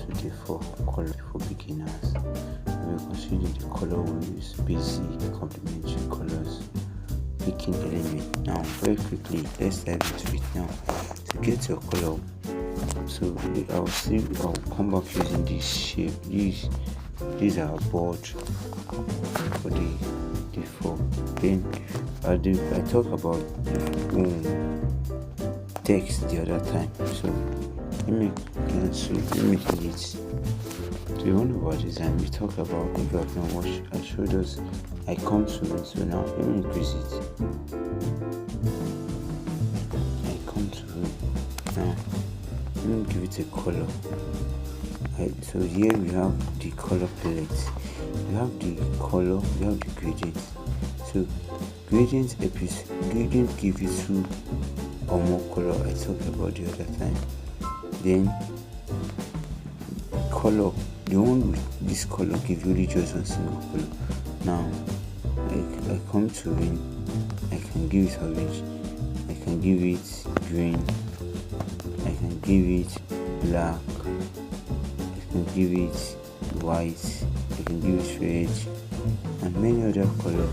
to the four color for beginners. We will consider the color wheels, basic, complementary colors, picking element. Now, very quickly, let's dive into it now. To get your color, so I'll come back using this shape. These are board for the four. Then I talk about text the other time. So let me delete. So one of our design we talk about, if you have not watched, I showed us I come to it. So now let me increase it. I come to it. Now let me give it a color. So here we have the color palette. We have the color, we have the gradient. So gradient give you two or more color I talked about the other time. Then color, the one with this color give you only just one single color. Now I come to it, I can give it orange, I can give it green, I can give it black, I can give it white, I can give it red, and many other color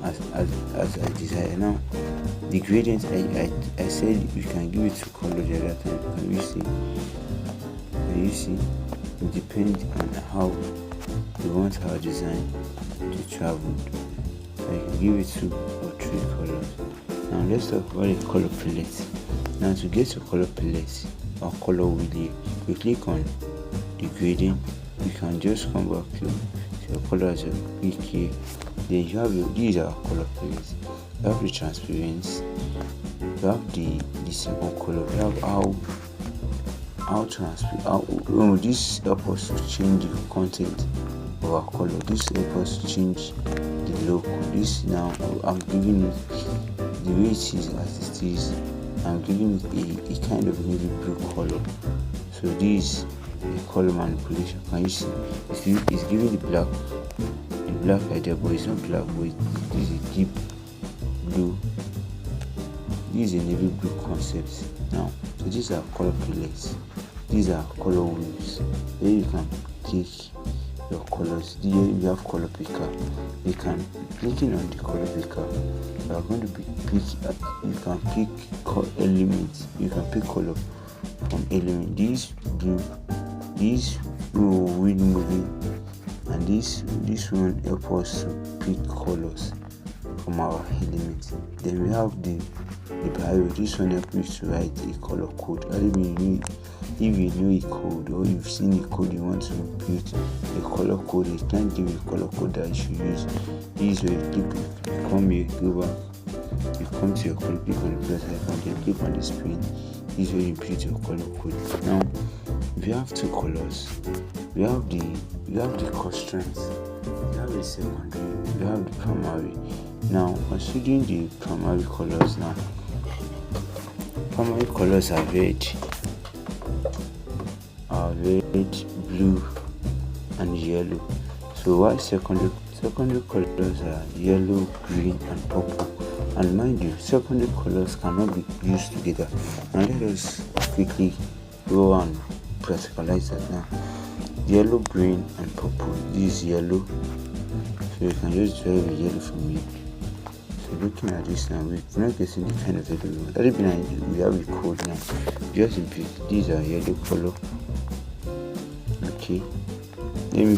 as I desire. Now the gradient I said you can give it two color the other time. Can you see? It depends on how you want our design to travel. So I can give it 2 or 3 colors. Now let's talk about the color palette. Now to get your color palette or color wheel, you click on the gradient. You can just come back to your colors. Click here. Then you have these are color palettes. You have the transparency. You have the second color. You have how transparent. This helps us to change the content of our color. This helps us to change the logo. This now I'm giving it the way it is as it is. I'm giving it a kind of navy blue color. So this is a color manipulation. Can you see? It's giving the black idea, but it's not black. But it is a deep blue. This is a navy blue concept. Now, so these are color palettes. These are color wheels. Then you can click your colors. Here you have color picker. You can clicking on the color picker. You are going to be you can pick elements. You can pick color from element. This blue, this wheel moving, and this one help us to pick colors from our elements. Then we have the bio. This one helps you to write a color code. If you know a code or you've seen a code you want to build a color code, it can give you a color code that you should use. This way you come here, go back, you come to your color, click on the plus icon, then click on the screen. This way you build your color code. Now we have two colors. We have the constraints, we have the secondary, we have the primary. Now considering the primary colors, now primary colors are red, blue, and yellow. So while secondary colors are yellow, green, and purple. And mind you, secondary colors cannot be used together. Now let us quickly go and practicalize that. Now yellow, green, and purple. This is yellow, so you can just draw the yellow from here. So looking at this now, we're not getting the kind of yellow we want. We have a code now. Just pick. These are yellow color. Okay. Let me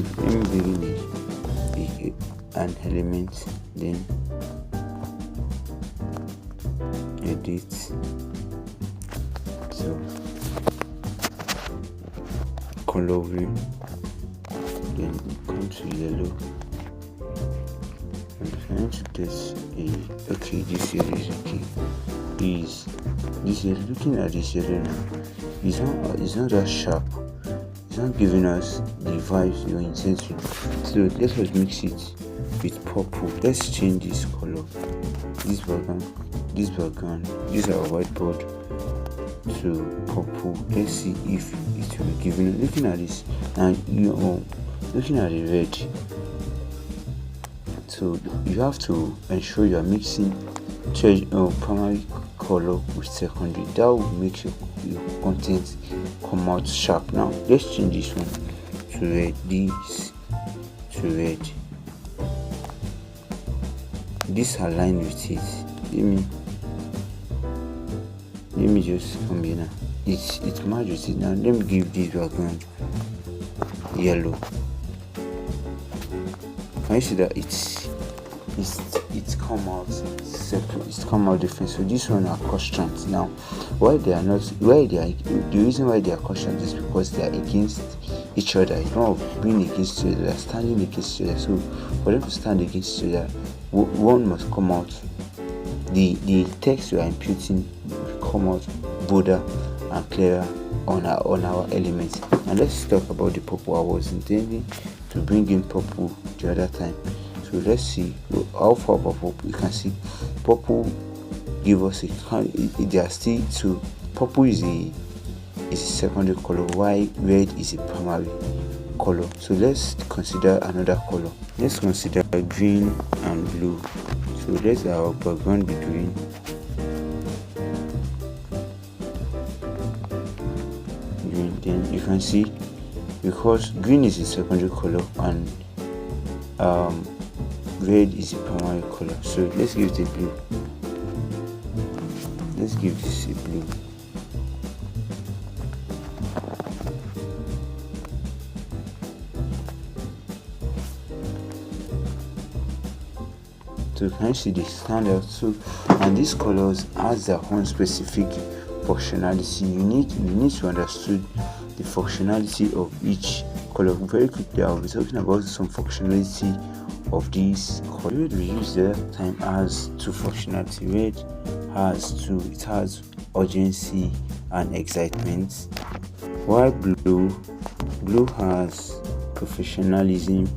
begin an element. Then edit. So color wheel. Then come to yellow. I'm trying to get this yellow is okay. This yellow, looking at this yellow now, it's not that sharp. It's not giving us the vibes you're intending. So let us mix it with purple. Let's change this color. This background, this our whiteboard to purple. Let's see if it will be giving. Looking at this, and looking at the red. So you have to ensure you are mixing primary color with secondary. That will make your content come out sharp. Now let's change this one to red, this to red, this align with it. Let me just come here now. It's matched with it. Now let me give this background yellow. Can you see that it's come out separate, it's come out different? So this one are constraints. Now why they are not, the reason why they are constraints is because they are against each other. It's not being against each other, they are standing against each other. So for them to stand against each other, one must come out, the text we are imputing will come out bolder and clearer on our elements. And let's talk about the purple. I was intending to bring in purple the other time, so let's see how far purple. You can see purple give us there are still two. Purple is a secondary color, while red is a primary color. So let's consider another color. Let's consider green and blue. So let our background be green. Then you can see, because green is a secondary color and red is a primary color, so let's give it a blue. Let's give this a blue. So can you see they stand out? So, and these colors has their own specific functionality. You need to understand the functionality of each color. Very quickly, I'll be talking about some functionality of these colors. Red we use the time has two functionality. Red has two. It has urgency and excitement, while blue has professionalism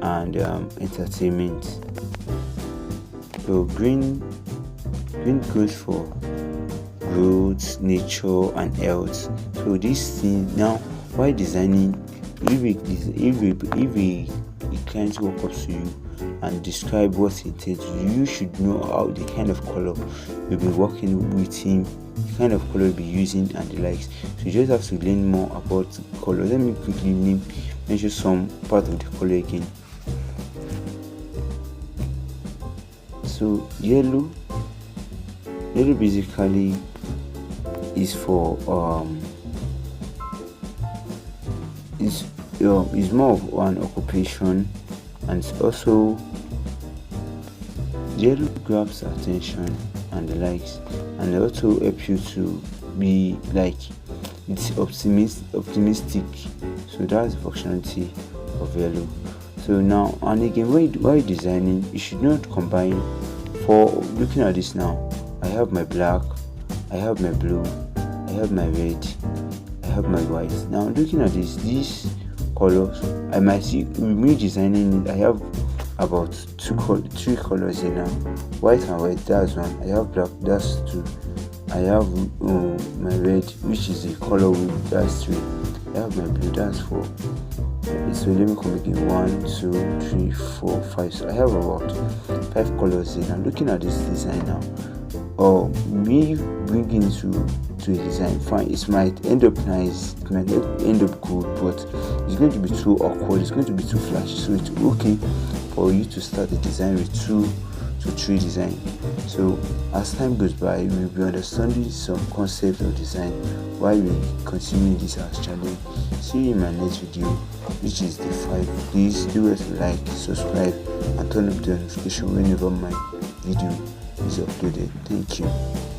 and entertainment. So green goes for growth, nature and health. So this thing now, while designing, if a client walk up to you and describe what he intends, you should know how the kind of color you'll be working with him, the kind of color you'll be using and the likes. So you just have to learn more about color. Let me quickly mention some part of the color again. So yellow basically is for is more of an occupation, and it's also yellow grabs attention and the likes, and it also helps you to be like, it's optimistic. So that's the functionality of yellow. So now, and again, while designing, you should not combine. For looking at this now, I have my black, I have my blue, I have my red, I have my white. Now looking at these colors, I might see with me designing it, I have about three colors here now. White and white, that's one. I have black, that's two. I have my red, which is the color with, that's three. I have my blue, that's four. So let me come again. 1, 2, 3, 4, 5. So I have about 5 colors here. I'm looking at this design now. Me bringing to a design, fine, it might end up nice, it might end up good, but it's going to be too awkward, it's going to be too flashy. So it's okay for you to start the design with 2 to 3 design. So as time goes by, we'll be understanding some concepts of design while we continue this as challenge. See you in my next video, which is the 5. Please do it, like, subscribe and turn up the notification whenever my video is uploaded. Thank you.